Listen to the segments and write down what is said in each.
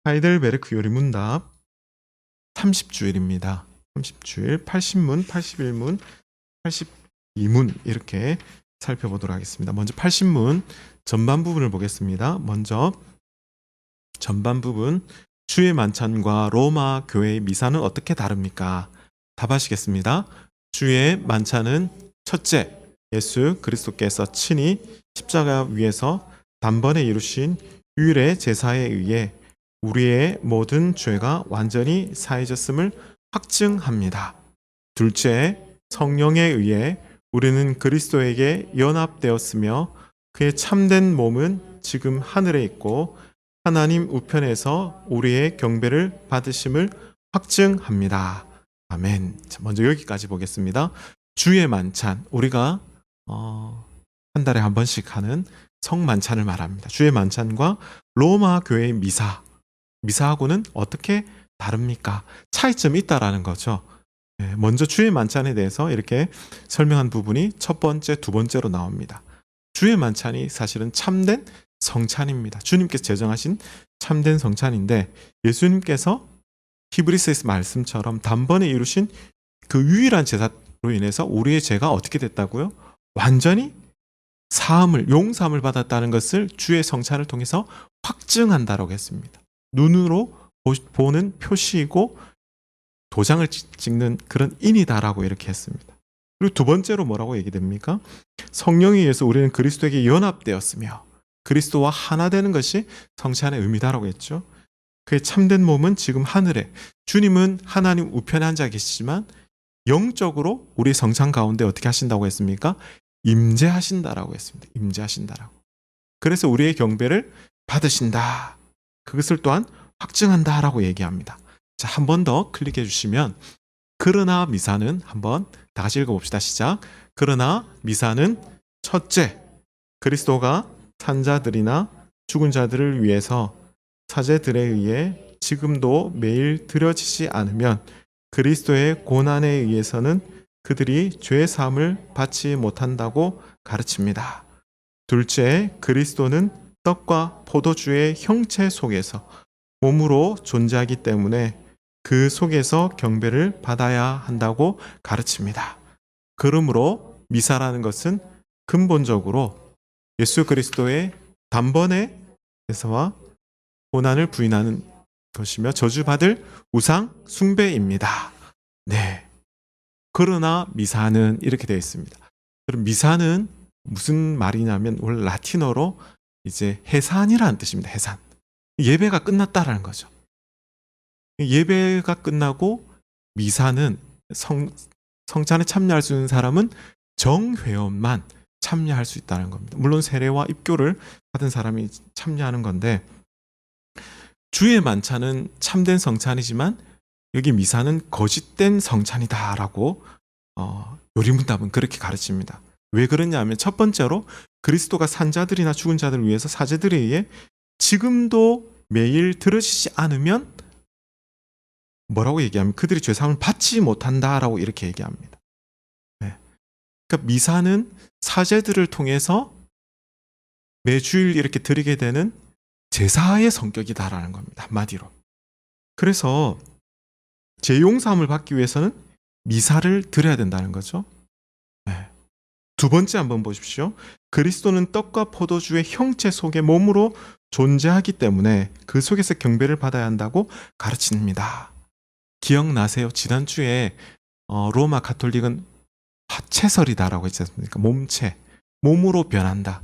하이델베르크 요리문답 30주일입니다. 30주일 80문, 81문, 82문 이렇게 살펴보도록 하겠습니다. 먼저 80문 전반 부분을 보겠습니다. 먼저 전반 부분, 주의 만찬과 로마 교회의 미사는 어떻게 다릅니까? 답하시겠습니다. 주의 만찬은 첫째, 예수 그리스도께서 친히 십자가 위에서 단번에 이루신 유일의 제사에 의해 우리의 모든 죄가 완전히 사해졌음을 확증합니다. 둘째, 성령에 의해 우리는 그리스도에게 연합되었으며 그의 참된 몸은 지금 하늘에 있고 하나님 우편에서 우리의 경배를 받으심을 확증합니다. 아멘. 자, 먼저 여기까지 보겠습니다. 주의 만찬, 우리가 한 달에 한 번씩 하는 성만찬을 말합니다. 주의 만찬과 로마 교회의 미사하고는 어떻게 다릅니까? 차이점이 있다라는 거죠. 먼저 주의 만찬에 대해서 이렇게 설명한 부분이 첫 번째, 두 번째로 나옵니다. 주의 만찬이 사실은 참된 성찬입니다. 주님께서 제정하신 참된 성찬인데, 예수님께서 히브리서에서 말씀처럼 단번에 이루신 그 유일한 제사로 인해서 우리의 죄가 어떻게 됐다고요? 완전히 용서함을 받았다는 것을 주의 성찬을 통해서 확증한다라고 했습니다. 눈으로 보는 표시이고 도장을 찍는 그런 인이다라고 이렇게 했습니다. 그리고 두 번째로 뭐라고 얘기됩니까? 성령에 의해서 우리는 그리스도에게 연합되었으며 그리스도와 하나 되는 것이 성찬의 의미다라고 했죠. 그의 참된 몸은 지금 하늘에, 주님은 하나님 우편에 앉아 계시지만 영적으로 우리 성찬 가운데 어떻게 하신다고 했습니까? 임재하신다라고 했습니다. 임재하신다라고. 그래서 우리의 경배를 받으신다. 그것을 또한 확증한다라고 얘기합니다. 자, 한 번 더 클릭해 주시면, 그러나 미사는, 한번 다 같이 읽어봅시다. 시작. 그러나 미사는 첫째, 그리스도가 산자들이나 죽은 자들을 위해서 사제들에 의해 지금도 매일 드려지지 않으면 그리스도의 고난에 의해서는 그들이 죄 사함을 받지 못한다고 가르칩니다. 둘째, 그리스도는 떡과 포도주의 형체 속에서 몸으로 존재하기 때문에 그 속에서 경배를 받아야 한다고 가르칩니다. 그러므로 미사라는 것은 근본적으로 예수 그리스도의 단번에 제사와 고난을 부인하는 것이며 저주받을 우상 숭배입니다. 네. 그러나 미사는 이렇게 되어 있습니다. 그럼 미사는 무슨 말이냐면 원래 라틴어로 이제 해산이라는 뜻입니다. 해산. 예배가 끝났다라는 거죠. 예배가 끝나고 미사는 성찬에 참여할 수 있는 사람은 정회원만 참여할 수 있다는 겁니다. 물론 세례와 입교를 받은 사람이 참여하는 건데, 주의 만찬은 참된 성찬이지만 여기 미사는 거짓된 성찬이다라고 요리문답은 그렇게 가르칩니다. 왜 그러냐면, 첫 번째로 그리스도가 산자들이나 죽은 자들을 위해서 사제들에 의해 지금도 매일 들어지지 않으면 뭐라고 얘기하면 그들이 죄사함을 받지 못한다라고 이렇게 얘기합니다. 네. 그러니까 미사는 사제들을 통해서 매주일 이렇게 드리게 되는 제사의 성격이다라는 겁니다. 한마디로. 그래서 죄용서함을 받기 위해서는 미사를 드려야 된다는 거죠. 네. 두 번째 한번 보십시오. 그리스도는 떡과 포도주의 형체 속에 몸으로 존재하기 때문에 그 속에서 경배를 받아야 한다고 가르칩니다. 기억나세요? 지난주에 로마 가톨릭은 화채설이다라고 했지 않습니까? 몸체, 몸으로 변한다.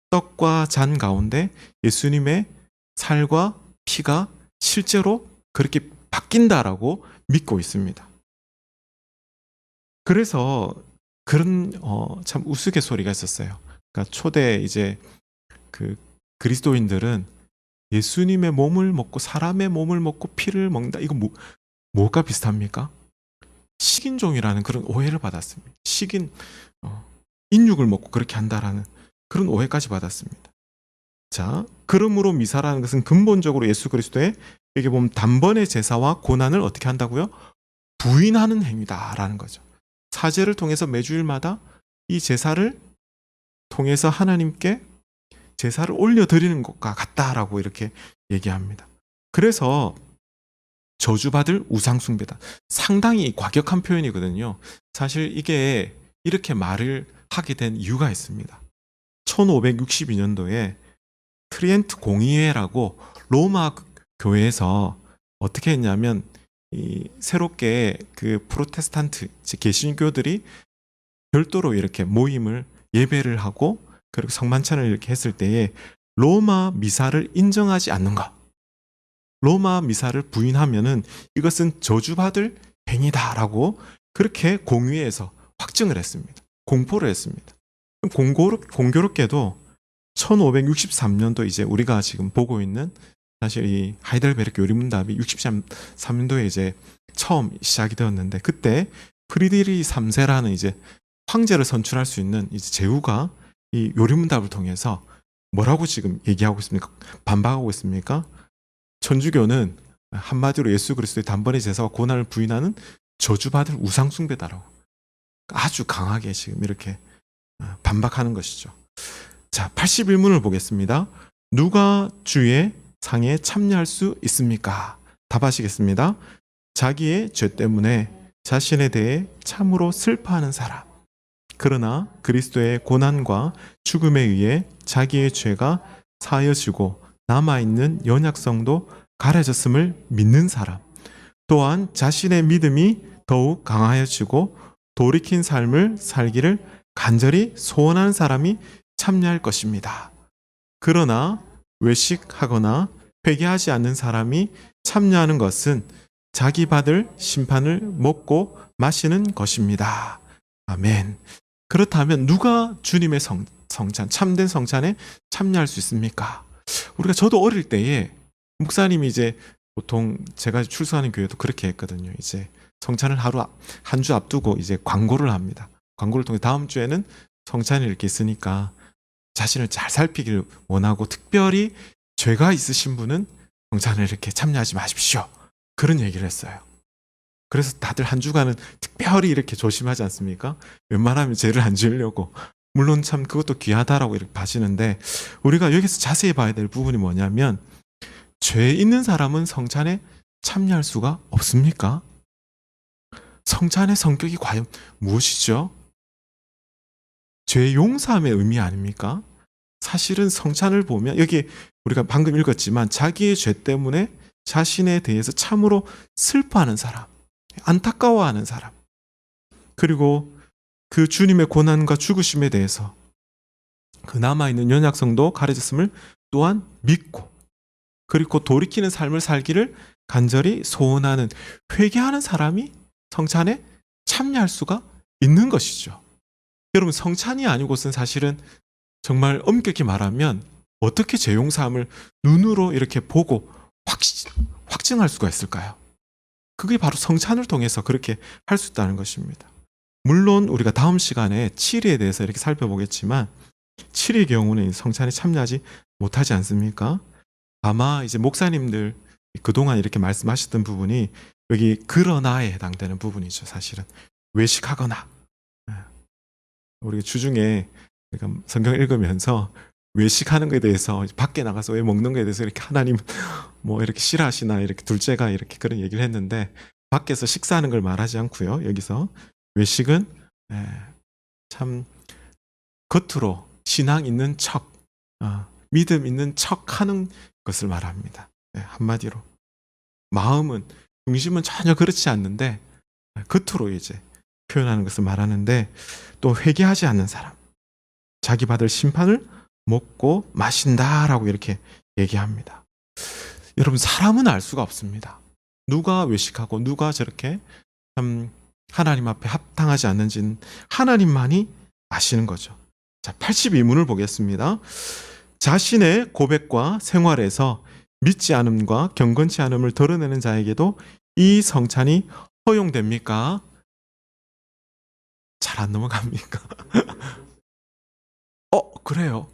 떡과 잔 가운데 예수님의 살과 피가 실제로 그렇게 바뀐다라고 믿고 있습니다. 그래서 그런 참 우스갯소리가 있었어요. 그러니까 초대 이제 그 그리스도인들은 예수님의 몸을 먹고 사람의 몸을 먹고 피를 먹는다. 이거 뭐가 비슷합니까? 식인종이라는 그런 오해를 받았습니다. 인육을 먹고 그렇게 한다라는 그런 오해까지 받았습니다. 자, 그러므로 미사라는 것은 근본적으로 예수 그리스도의, 여기 보면 단번의 제사와 고난을 어떻게 한다고요? 부인하는 행위다라는 거죠. 사제를 통해서 매주일마다 이 제사를 통해서 하나님께 제사를 올려드리는 것과 같다라고 이렇게 얘기합니다. 그래서 저주받을 우상숭배다. 상당히 과격한 표현이거든요. 사실 이게 이렇게 말을 하게 된 이유가 있습니다. 1562년도에 트리엔트 공의회라고 로마 교회에서 어떻게 했냐면 새롭게 그 프로테스탄트 개신교들이 별도로 이렇게 모임을 예배를 하고 그리고 성만찬을 이렇게 했을 때에 로마 미사를 인정하지 않는 것, 로마 미사를 부인하면은 이것은 저주받을 행위다라고 그렇게 공의회에서 확증을 했습니다. 공포를 했습니다. 공교롭게도 1563년도 이제 우리가 지금 보고 있는 사실 이 하이델베르크 요리문답이 63년도에 이제 처음 시작이 되었는데 그때 프리드리히 3세라는 이제 황제를 선출할 수 있는 이제 제후가 이 요리문답을 통해서 뭐라고 지금 얘기하고 있습니까? 반박하고 있습니까? 천주교는 한마디로 예수 그리스도의 단번에 제사와 고난을 부인하는 저주받을 우상숭배다라고 아주 강하게 지금 이렇게 반박하는 것이죠. 자, 81문을 보겠습니다. 누가 주의 상에 참여할 수 있습니까? 답하시겠습니다. 자기의 죄 때문에 자신에 대해 참으로 슬퍼하는 사람. 그러나 그리스도의 고난과 죽음에 의해 자기의 죄가 사여지고 남아있는 연약성도 가려졌음을 믿는 사람. 또한 자신의 믿음이 더욱 강하여지고 돌이킨 삶을 살기를 간절히 소원하는 사람이 참여할 것입니다. 그러나 외식하거나 회개하지 않는 사람이 참여하는 것은 자기 받을 심판을 먹고 마시는 것입니다. 아멘. 그렇다면 누가 주님의 성찬, 참된 성찬에 참여할 수 있습니까? 저도 어릴 때에 목사님이 이제 보통 제가 출석하는 교회도 그렇게 했거든요. 이제 성찬을 한 주 앞두고 이제 광고를 합니다. 광고를 통해 다음 주에는 성찬이 이렇게 있으니까 자신을 잘 살피길 원하고 특별히 죄가 있으신 분은 성찬을 이렇게 참여하지 마십시오. 그런 얘기를 했어요. 그래서 다들 한 주간은 특별히 이렇게 조심하지 않습니까? 웬만하면 죄를 안 지으려고. 물론 참 그것도 귀하다라고 이렇게 봐지는데 우리가 여기서 자세히 봐야 될 부분이 뭐냐면 죄 있는 사람은 성찬에 참여할 수가 없습니까? 성찬의 성격이 과연 무엇이죠? 죄 용서함의 의미 아닙니까? 사실은 성찬을 보면 여기 우리가 방금 읽었지만 자기의 죄 때문에 자신에 대해서 참으로 슬퍼하는 사람, 안타까워하는 사람, 그리고 그 주님의 고난과 죽으심에 대해서 그 남아있는 연약성도 가려졌음을 또한 믿고 그리고 돌이키는 삶을 살기를 간절히 소원하는 회개하는 사람이 성찬에 참여할 수가 있는 것이죠. 여러분 성찬이 아니고선 사실은 정말 엄격히 말하면 어떻게 죄 용서함을 눈으로 이렇게 보고 확증할 수가 있을까요? 그게 바로 성찬을 통해서 그렇게 할 수 있다는 것입니다. 물론 우리가 다음 시간에 7위에 대해서 이렇게 살펴보겠지만 7위의 경우는 성찬에 참여하지 못하지 않습니까? 아마 이제 목사님들 그동안 이렇게 말씀하셨던 부분이 여기 그러나에 해당되는 부분이죠. 사실은 외식하거나 우리가 주중에 성경 읽으면서 외식하는 것에 대해서 밖에 나가서 왜 먹는 것에 대해서 이렇게 하나님 뭐 이렇게 싫어하시나 이렇게 둘째가 이렇게 그런 얘기를 했는데 밖에서 식사하는 걸 말하지 않고요. 여기서 외식은 참 겉으로 신앙 있는 척, 믿음 있는 척 하는 것을 말합니다. 한마디로 마음은 중심은 전혀 그렇지 않는데 겉으로 이제 표현하는 것을 말하는데 또 회개하지 않는 사람, 자기 받을 심판을 먹고 마신다라고 이렇게 얘기합니다. 여러분 사람은 알 수가 없습니다. 누가 외식하고 누가 저렇게 하나님 앞에 합당하지 않는지는 하나님만이 아시는 거죠. 자, 82문을 보겠습니다. 자신의 고백과 생활에서 믿지 않음과 경건치 않음을 드러내는 자에게도 이 성찬이 허용됩니까? 잘 안 넘어갑니까? 그래요.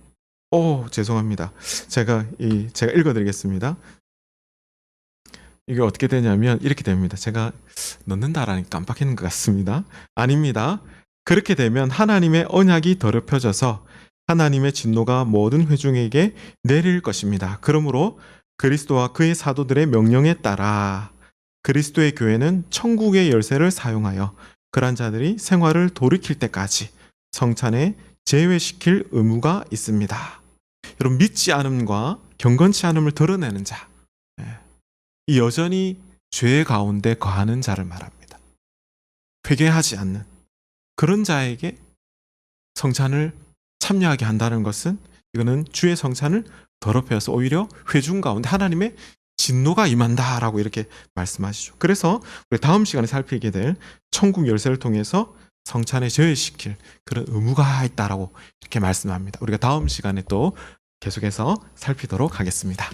죄송합니다. 제가 읽어드리겠습니다. 이게 어떻게 되냐면 이렇게 됩니다. 제가 넣는다라니 깜빡했는 것 같습니다. 아닙니다. 그렇게 되면 하나님의 언약이 더럽혀져서 하나님의 진노가 모든 회중에게 내릴 것입니다. 그러므로 그리스도와 그의 사도들의 명령에 따라 그리스도의 교회는 천국의 열쇠를 사용하여 그런 자들이 생활을 돌이킬 때까지 성찬에 제외시킬 의무가 있습니다. 여러분, 믿지 않음과 경건치 않음을 드러내는 자, 이 여전히 죄 가운데 거하는 자를 말합니다. 회개하지 않는 그런 자에게 성찬을 참여하게 한다는 것은, 이거는 주의 성찬을 더럽혀서 오히려 회중 가운데 하나님의 진노가 임한다라고 이렇게 말씀하시죠. 그래서 우리 다음 시간에 살피게 될 천국 열쇠를 통해서 성찬에 제외시킬 그런 의무가 있다라고 이렇게 말씀합니다. 우리가 다음 시간에 또 계속해서 살피도록 하겠습니다.